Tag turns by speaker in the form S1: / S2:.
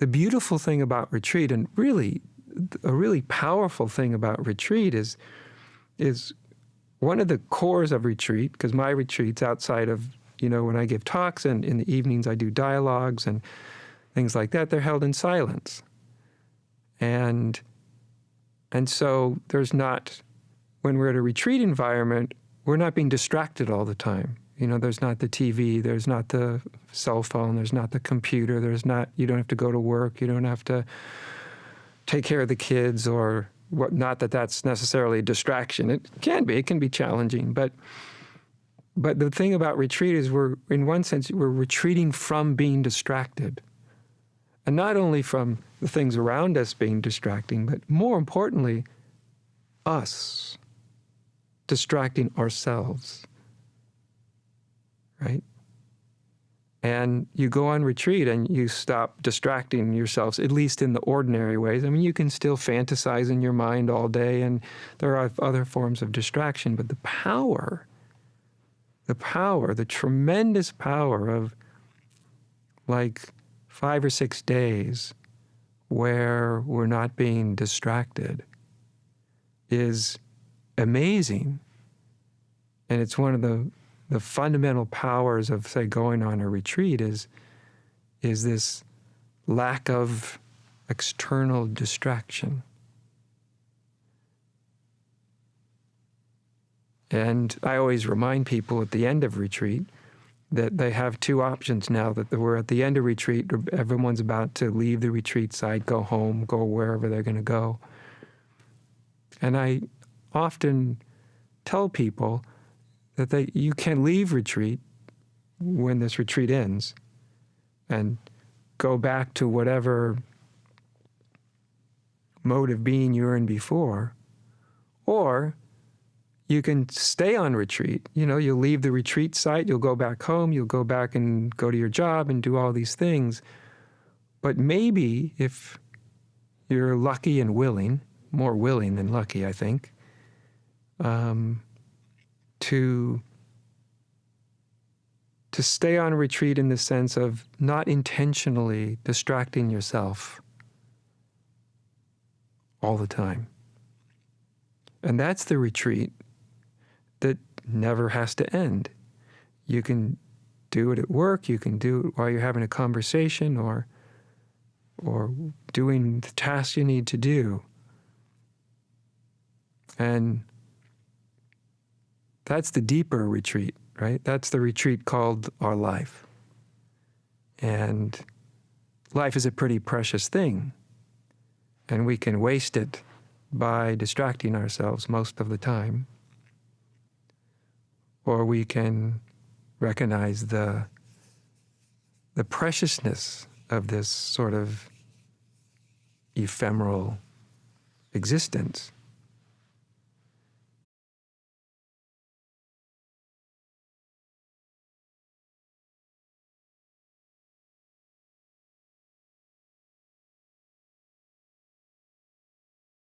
S1: the beautiful thing about retreat, and really a really powerful thing about retreat, is one of the cores of retreat, because my retreats outside of, when I give talks and in the evenings I do dialogues and things like that, they're held in silence. And so there's not, when we're at a retreat environment, we're not being distracted all the time. There's not the TV, there's not the cell phone, there's not the computer, you don't have to go to work, you don't have to take care of the kids or what. Not that that's necessarily a distraction. It can be challenging, but the thing about retreat is in one sense, we're retreating from being distracted. And not only from the things around us being distracting, but more importantly, us distracting ourselves, right? And you go on retreat and you stop distracting yourselves, at least in the ordinary ways. I mean, you can still fantasize in your mind all day, and there are other forms of distraction, but the tremendous power of like 5 or 6 days where we're not being distracted is amazing. And it's one of the fundamental powers of, say, going on a retreat is this lack of external distraction. And I always remind people at the end of retreat that they have 2 options now, that we're at the end of retreat, everyone's about to leave the retreat site, go home, go wherever they're going to go. And I often tell people that you can leave retreat when this retreat ends and go back to whatever mode of being you were in before, or you can stay on retreat. You'll leave the retreat site, you'll go back home, you'll go back and go to your job and do all these things. But maybe if you're lucky and willing, more willing than lucky, I think, to stay on retreat in the sense of not intentionally distracting yourself all the time. And that's the retreat that never has to end. You can do it at work, you can do it while you're having a conversation or doing the tasks you need to do. And that's the deeper retreat, right? That's the retreat called our life. And life is a pretty precious thing, and we can waste it by distracting ourselves most of the time. Or we can recognize the preciousness of this sort of ephemeral existence